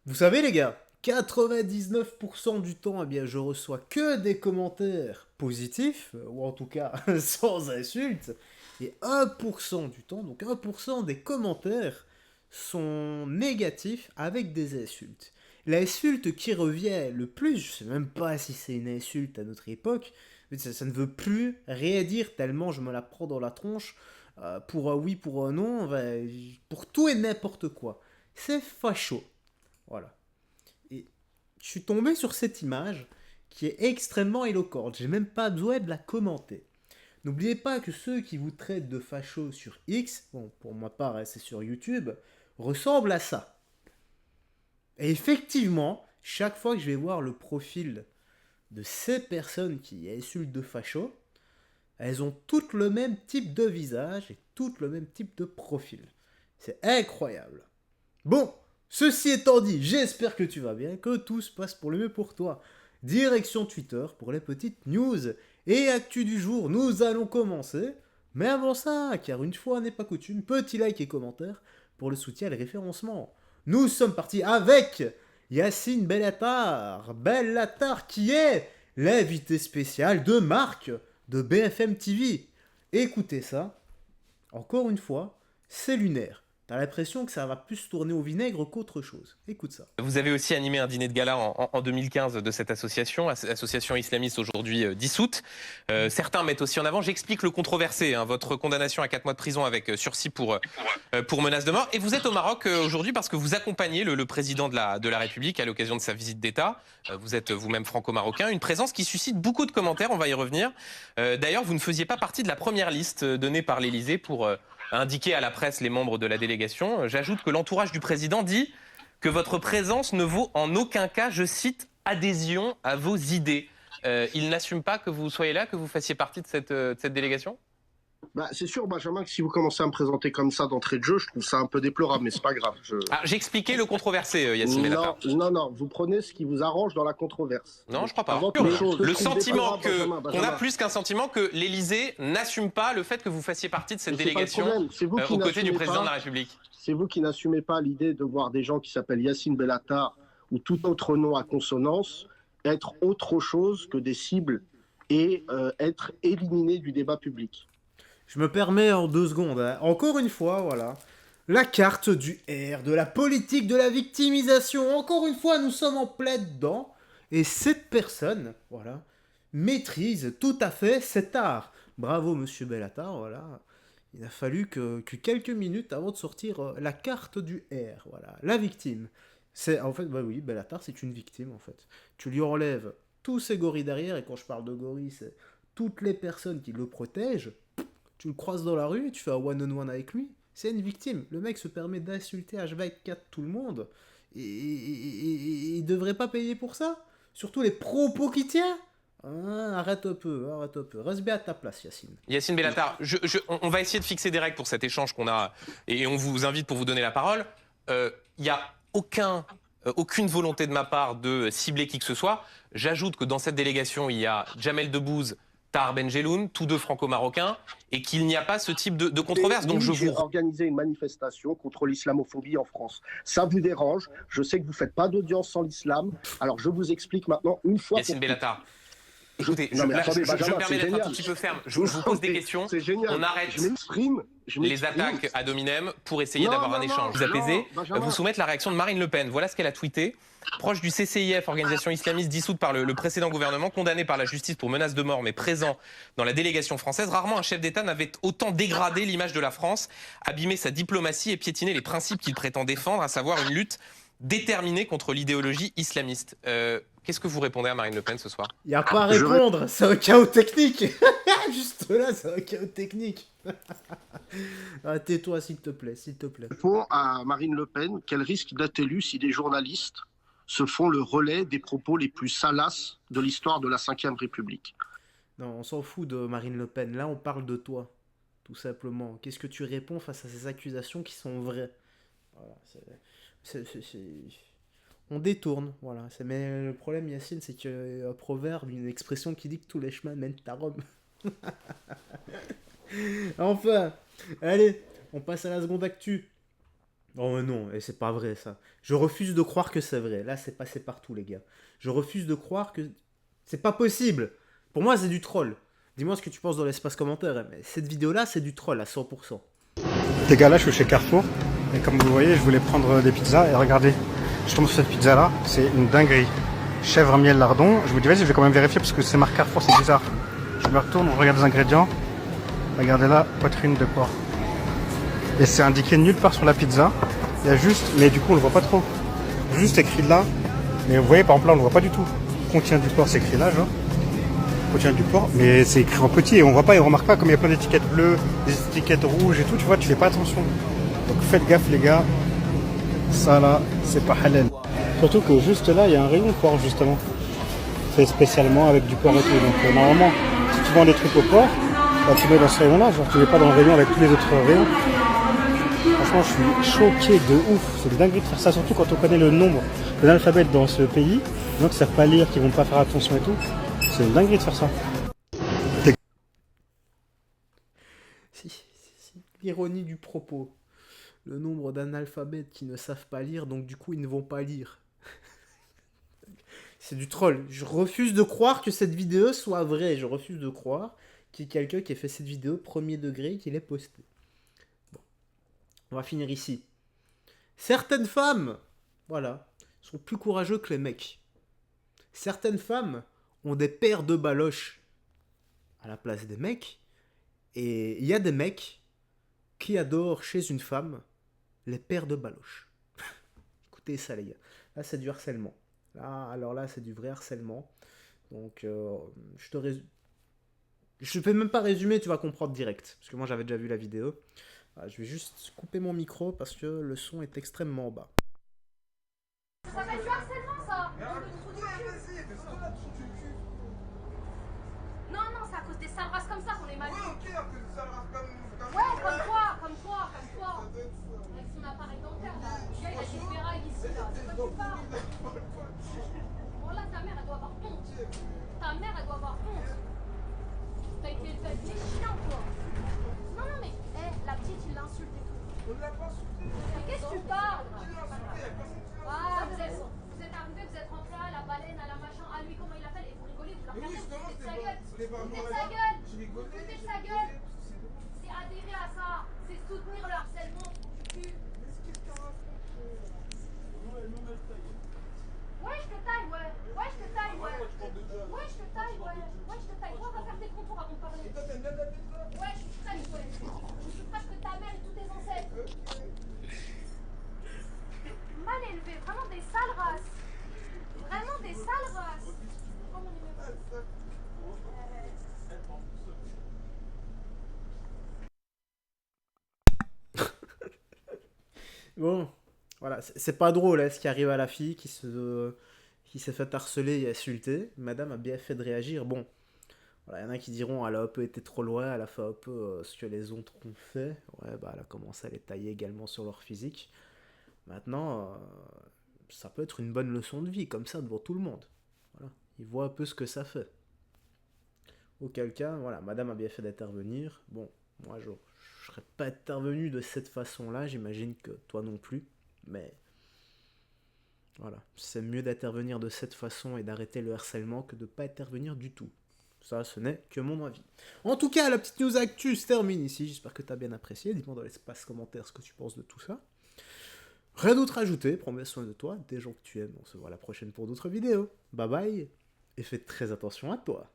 Vous savez les gars, 99% du temps, eh bien, je reçois que des commentaires positifs, ou en tout cas sans insultes, et 1% du temps, donc 1% des commentaires sont négatifs avec des insultes. L'insulte qui revient le plus, je sais même pas si c'est une insulte à notre époque, mais ça ne veut plus rien dire tellement je me la prends dans la tronche, pour un oui, pour un non, ben, pour tout et n'importe quoi. C'est facho. Voilà. Et je suis tombé sur cette image qui est extrêmement éloquente. J'ai même pas besoin de la commenter. N'oubliez pas que ceux qui vous traitent de fachos sur X, bon, pour ma part, hein, c'est sur YouTube, ressemblent à ça. Et effectivement, chaque fois que je vais voir le profil de ces personnes qui insultent de fachos, elles ont toutes le même type de visage et toutes le même type de profil. C'est incroyable. Bon, ceci étant dit, j'espère que tu vas bien, que tout se passe pour le mieux pour toi. Direction Twitter pour les petites news et actu du jour. Nous allons commencer. Mais avant ça, car une fois n'est pas coutume, petit like et commentaire pour le soutien et le référencement. Nous sommes partis avec Yacine Bellatar. Bellatar qui est l'invité spécial de Marc de BFM TV. Écoutez ça, encore une fois, c'est lunaire. T'as l'impression que ça va plus tourner au vinaigre qu'autre chose. Écoute ça. Vous avez aussi animé un dîner de gala en 2015 de cette association, association islamiste aujourd'hui dissoute. Certains mettent aussi en avant, j'explique le controversé, hein, votre condamnation à 4 mois de prison avec sursis pour menace de mort. Et vous êtes au Maroc aujourd'hui parce que vous accompagnez le président de la République à l'occasion de sa visite d'État. Vous êtes vous-même franco-marocain, une présence qui suscite beaucoup de commentaires, on va y revenir. D'ailleurs, vous ne faisiez pas partie de la première liste donnée par l'Élysée pour indiquer à la presse les membres de la délégation. J'ajoute que l'entourage du président dit que votre présence ne vaut en aucun cas, je cite, adhésion à vos idées. Il n'assume pas que vous soyez là, que vous fassiez partie de cette délégation? Bah, c'est sûr, Benjamin, que si vous commencez à me présenter comme ça d'entrée de jeu, je trouve ça un peu déplorable, mais c'est pas grave. Ah, j'ai expliqué le controversé, Yacine Bellatar. Non, vous prenez ce qui vous arrange dans la controverse. Non, je crois pas. Avant toute chose, Le je trouve sentiment déplorable, qu'on a Benjamin. plus qu'un sentiment que l'Élysée n'assume pas le fait que vous fassiez partie de cette Mais c'est pas le délégation problème, c'est vous qui aux côtés du n'assumez président de la pas. République. C'est vous qui n'assumez pas l'idée de voir des gens qui s'appellent Yacine Bellatar ou tout autre nom à consonance être autre chose que des cibles et être éliminés du débat public. Je me permets en 2 secondes. Hein. Encore une fois, voilà. La carte du R, de la politique de la victimisation. Encore une fois, nous sommes en plein dedans. Et cette personne, voilà, maîtrise tout à fait cet art. Bravo, monsieur Bellatar, voilà. Il a fallu que quelques minutes avant de sortir la carte du R, voilà. La victime. C'est, en fait, bah oui, Bellatar, c'est une victime, en fait. Tu lui enlèves tous ses gorilles derrière, et quand je parle de gorilles, c'est toutes les personnes qui le protègent. Tu le croises dans la rue, tu fais un one-on-one avec lui, c'est une victime. Le mec se permet d'insulter H24 tout le monde. Et il devrait pas payer pour ça. Surtout les propos qu'il tient. Ah, arrête un peu, arrête un peu. Reste bien à ta place, Yacine. Yacine Bellatar, on va essayer de fixer des règles pour cet échange qu'on a et on vous invite pour vous donner la parole. Il n'y a aucune volonté de ma part de cibler qui que ce soit. J'ajoute que dans cette délégation, il y a Jamel Debbouze, Tahar Benjeloun, tous deux franco-marocains, et qu'il n'y a pas ce type de controverse. Donc J'ai organisé une manifestation contre l'islamophobie en France. Ça vous dérange? Je sais que vous faites pas d'audience sans l'islam. Alors je vous explique maintenant une fois Yacine pour Bellatar. Écoutez, Non, mais attendez, je me Benjamin, permets c'est d'être un génial. tout petit peu ferme. Je vous pose des questions. C'est génial. On arrête Je m'exprime. les attaques ad hominem pour essayer Non, d'avoir un non, échange non, plus apaisé. non, Benjamin. Vous soumettre la réaction de Marine Le Pen. Voilà ce qu'elle a tweeté. Proche du CCIF, organisation islamiste dissoute par le précédent gouvernement, condamné par la justice pour menace de mort, mais présent dans la délégation française. Rarement un chef d'État n'avait autant dégradé l'image de la France, abîmé sa diplomatie et piétiné les principes qu'il prétend défendre, à savoir une lutte déterminée contre l'idéologie islamiste. Qu'est-ce que vous répondez à Marine Le Pen ce soir? Y a pas à répondre, c'est un chaos technique. Juste là, c'est un chaos technique. Ah, tais-toi, s'il te plaît, s'il te plaît. Je réponds à Marine Le Pen qu'elle risque d'être élue si des journalistes se font le relais des propos les plus salaces de l'histoire de la Ve République. Non, on s'en fout de Marine Le Pen. Là, on parle de toi, tout simplement. Qu'est-ce que tu réponds face à ces accusations qui sont vraies? Voilà, on détourne, voilà. Mais le problème, Yacine, c'est qu'il y a un proverbe, une expression qui dit que tous les chemins mènent à Rome. Enfin, allez, on passe à la seconde actu. Oh non, et c'est pas vrai ça. Je refuse de croire que c'est vrai. Là, c'est passé partout, les gars. Je refuse de croire que... C'est pas possible. Pour moi, c'est du troll. Dis-moi ce que tu penses dans l'espace commentaire, hein, mais cette vidéo-là, c'est du troll à 100%. Les gars, là, je suis chez Carrefour. Et comme vous voyez, je voulais prendre des pizzas. Et regardez, je tombe sur cette pizza-là. C'est une dinguerie. Chèvre, miel, lardon. Je me dis, vas-y, je vais quand même vérifier parce que c'est marqué Carrefour, c'est bizarre. Je me retourne, on regarde les ingrédients. Regardez là, poitrine de porc. Et c'est indiqué nulle part sur la pizza. Il y a juste, mais du coup, on le voit pas trop. Juste écrit là. Mais vous voyez, par exemple, là, on le voit pas du tout. Contient du porc, c'est écrit là, genre. Contient du porc, mais c'est écrit en petit et on voit pas, et on remarque pas comme il y a plein d'étiquettes bleues, des étiquettes rouges et tout, tu vois, tu fais pas attention. Donc faites gaffe les gars, ça là, c'est pas halal. Surtout que juste là, il y a un rayon porc justement, fait spécialement avec du porc et tout. Donc normalement, si tu vends des trucs au porc, bah, tu mets dans ce rayon là, genre tu mets pas dans le rayon avec tous les autres rayons. Franchement, je suis choqué de ouf, c'est dingue de faire ça, surtout quand on connaît le nombre de l'alphabet dans ce pays, les gens qui savent pas lire, qui vont pas faire attention et tout. C'est une dinguerie de faire ça. L'ironie du propos. Le nombre d'analphabètes qui ne savent pas lire, donc du coup ils ne vont pas lire. C'est du troll. Je refuse de croire que cette vidéo soit vraie. Je refuse de croire qu'il y ait quelqu'un qui ait fait cette vidéo premier degré et qui l'ait postée. Bon. On va finir ici. Certaines femmes, voilà, sont plus courageux que les mecs. Certaines femmes ont des paires de baloches à la place des mecs. Et il y a des mecs qui adorent chez une femme les paires de baloches. Écoutez ça les gars. Là c'est du harcèlement. Là c'est du vrai harcèlement. Donc je vais même pas résumer, tu vas comprendre direct. Parce que moi j'avais déjà vu la vidéo. Je vais juste couper mon micro parce que le son est extrêmement bas. Ça s'appelle du harcèlement ça. Non, c'est à cause des sales races comme ça qu'on est mal. Ouais, ok, à cause des sales races comme Ouais, comme toi. Avec son appareil dentaire là. Le gars il a des ferrailles ici là. De quoi tu parles? Bon là ta mère elle doit avoir honte. T'as été chiant toi. Non mais, la petite il l'insulte et tout. On l'a pas insulté. Mais qu'est-ce que tu parles? Qui l'a insulté? Y'a personne qui l'a Ah, insulté. vous êtes arrivés, vous êtes rentrés à la baleine, à la machin, à lui comment il appelle, et vous rigolez, vous la Mais oui, regardez, justement, vous foutez de sa c'était gueule. pas- c'était pas Vous foutez de moi, sa gueule. J'ai rigolé. Vous foutez de sa gueule. C'est adhérer à ça, c'est soutenir le harcèlement du cul. Qu'est-ce qu'elle raconte? Ouais, je te taille, ouais. Ouais, je te taille, ouais. Ouais, je te taille, ouais. Ouais, je te taille. Toi, va faire tes contours avant de parler. Et toi, t'aimes bien ta pizza? Ouais, je suis fraîche, ouais. Je suis fraîche que ta mère et tous tes ancêtres. Mal élevé, vraiment des sales races. Vraiment des sales races. Oh, mon numéro. Bon, voilà, c'est pas drôle hein, ce qui arrive à la fille qui s'est fait harceler et insulter. Madame a bien fait de réagir. Bon, voilà, il y en a qui diront elle a un peu été trop loin, elle a fait un peu ce que les autres ont fait. Ouais, bah elle a commencé à les tailler également sur leur physique. Maintenant, ça peut être une bonne leçon de vie, comme ça, devant tout le monde. Voilà, ils voient un peu ce que ça fait. Auquel cas, voilà, madame a bien fait d'intervenir. Bon, moi je serais pas intervenu de cette façon-là, j'imagine que toi non plus. Mais voilà, c'est mieux d'intervenir de cette façon et d'arrêter le harcèlement que de pas intervenir du tout. Ça, ce n'est que mon avis. En tout cas, la petite news actu se termine ici. J'espère que tu as bien apprécié. Dis-moi dans l'espace commentaire ce que tu penses de tout ça. Rien d'autre à ajouter. Prends bien soin de toi, des gens que tu aimes. On se voit la prochaine pour d'autres vidéos. Bye bye. Et fais très attention à toi.